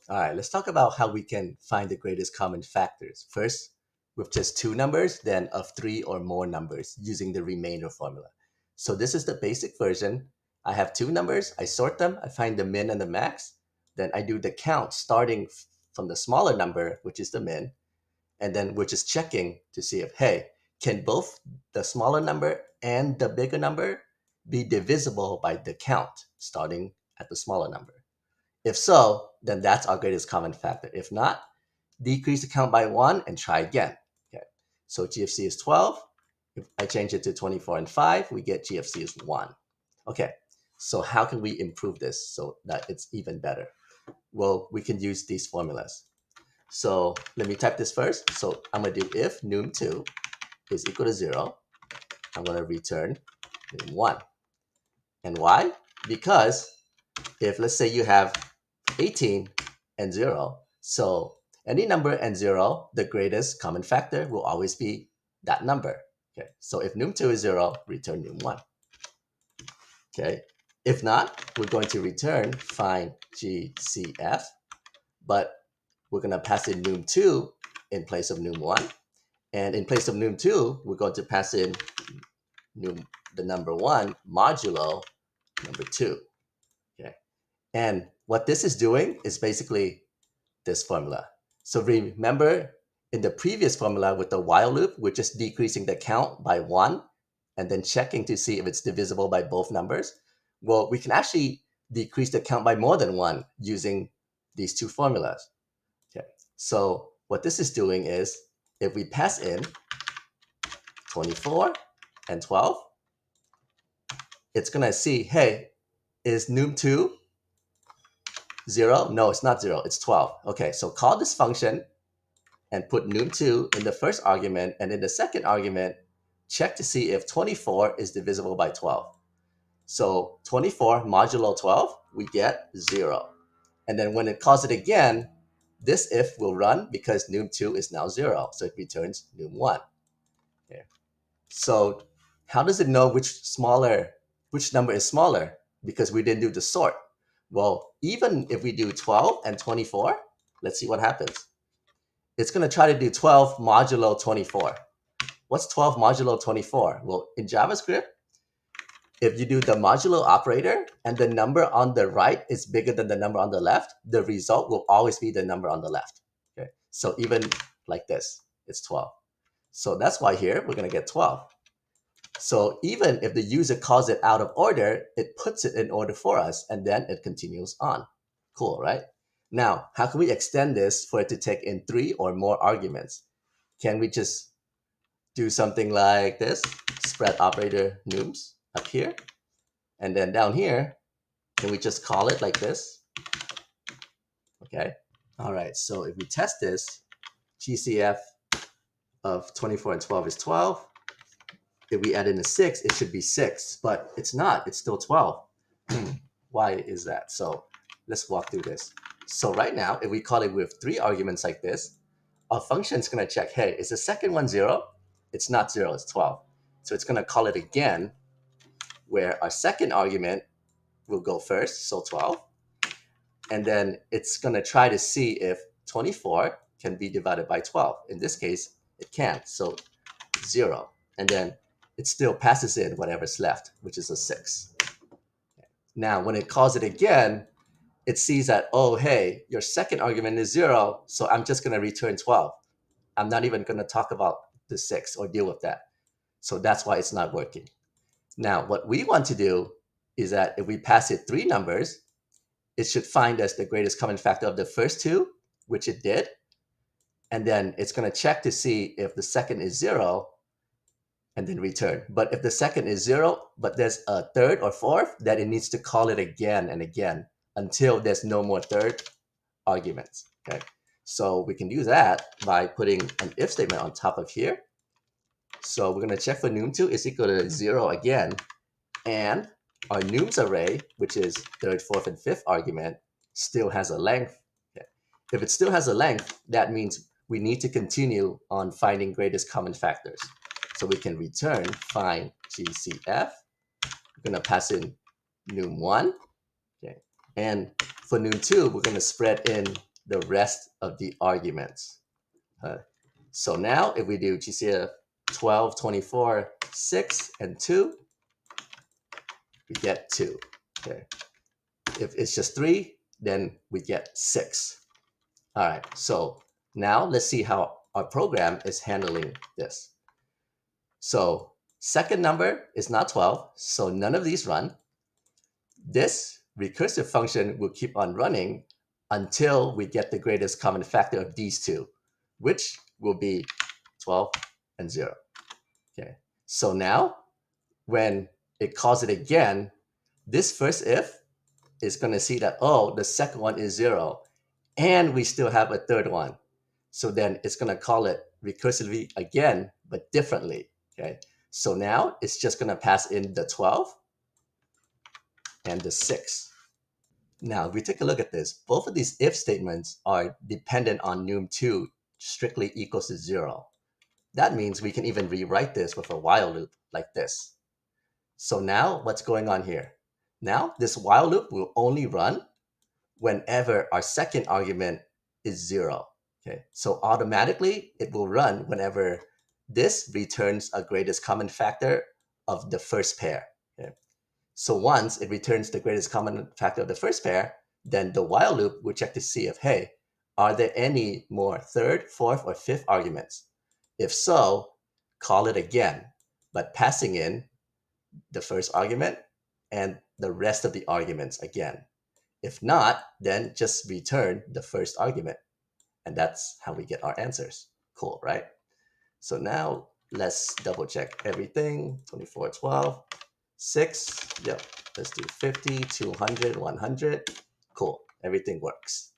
All right, let's talk about how we can find the greatest common factors. First, with just two numbers, then of three or more numbers using the remainder formula. So this is the basic version. I have two numbers, I sort them, I find the min and the max. Then I do the count starting from the smaller number, which is the min, and then we're just checking to see if, hey, can both the smaller number and the bigger number be divisible by the count starting at the smaller number? If so, then that's our greatest common factor. If not, decrease the count by one and try again. Okay. So GFC is 12. If I change it to 24 and 5, we get GFC is 1. Okay. So how can we improve this so that it's even better? Well, we can use these formulas. So let me type this first. So I'm going to do if num2 is equal to 0, I'm going to return num1. And why? Because if, let's say, you have 18 and 0, so any number and 0, the greatest common factor will always be that number. Okay, so if num2 is 0, return num1. Okay, if not, we're going to return find GCF, but we're going to pass in num2 in place of num1. And in place of num2, we're going to pass in the number 1 modulo number 2. Okay, and what this is doing is basically this formula. So remember in the previous formula with the while loop, we're just decreasing the count by 1 and then checking to see if it's divisible by both numbers. Well, we can actually decrease the count by more than 1 using these two formulas. Okay. So what this is doing is if we pass in 24 and 12, it's going to see, hey, is num2 0? No, it's not 0. It's 12. Okay, so call this function and put num2 in the first argument, and in the second argument, check to see if 24 is divisible by 12. So 24 modulo 12, we get 0. And then when it calls it again, this if will run because num2 is now 0. So it returns num1. Okay. So how does it know which number is smaller? Because we didn't do the sort. Well, even if we do 12 and 24, let's see what happens. It's going to try to do 12 modulo 24. What's 12 modulo 24? Well, in JavaScript, if you do the modulo operator and the number on the right is bigger than the number on the left, the result will always be the number on the left. Okay, so even like this, it's 12. So that's why here we're going to get 12. So even if the user calls it out of order, it puts it in order for us, and then it continues on. Cool, right? Now, how can we extend this for it to take in 3 or more arguments? Can we just do something like this? Spread operator nums up here. And then down here, can we just call it like this? Okay. All right. So if we test this, GCF of 24 and 12 is 12. If we add in a 6, it should be 6, but it's not. It's still 12. Why is that? So let's walk through this. So right now, if we call it with 3 arguments like this, our function is going to check, hey, is the second one 0? It's not 0, it's 12. So it's going to call it again, where our second argument will go first, so 12. And then it's going to try to see if 24 can be divided by 12. In this case, it can't, so 0. And then it still passes in whatever's left, which is a 6. Now, when it calls it again, it sees that, oh, hey, your second argument is 0, so I'm just going to return 12. I'm not even going to talk about the 6 or deal with that. So that's why it's not working. Now, what we want to do is that if we pass it 3 numbers, it should find us the greatest common factor of the first 2, which it did. And then it's going to check to see if the second is 0, and then return. But if the second is 0, but there's a third or fourth, then it needs to call it again and again until there's no more third arguments. Okay, so we can do that by putting an if statement on top of here. So we're going to check for num2 is equal to 0 again, and our nums array, which is third, fourth, and fifth argument, still has a length. Okay. If it still has a length, that means we need to continue on finding greatest common factors. So we can return find GCF. We're going to pass in num1. Okay. And for num2, we're going to spread in the rest of the arguments. So now if we do GCF 12, 24, 6, and 2, we get 2. Okay. If it's just 3, then we get 6. All right, so now let's see how our program is handling this. So second number is not 12, so none of these run. This recursive function will keep on running until we get the greatest common factor of these two, which will be 12 and 0. Okay, so now when it calls it again, this first if is going to see that, oh, the second one is 0, and we still have a third one. So then it's going to call it recursively again, but differently. Okay, so now it's just going to pass in the 12 and the 6. Now, if we take a look at this, both of these if statements are dependent on num2 strictly equals to 0. That means we can even rewrite this with a while loop like this. So now what's going on here? Now this while loop will only run whenever our second argument is 0. Okay, so automatically it will run whenever this returns a greatest common factor of the first pair. Okay? So once it returns the greatest common factor of the first pair, then the while loop will check to see if, hey, are there any more third, fourth, or fifth arguments? If so, call it again, but passing in the first argument and the rest of the arguments again. If not, then just return the first argument. And that's how we get our answers. Cool, right? So now let's double check everything. 24, 12, 6. Yep, let's do 50, 200, 100. Cool, everything works.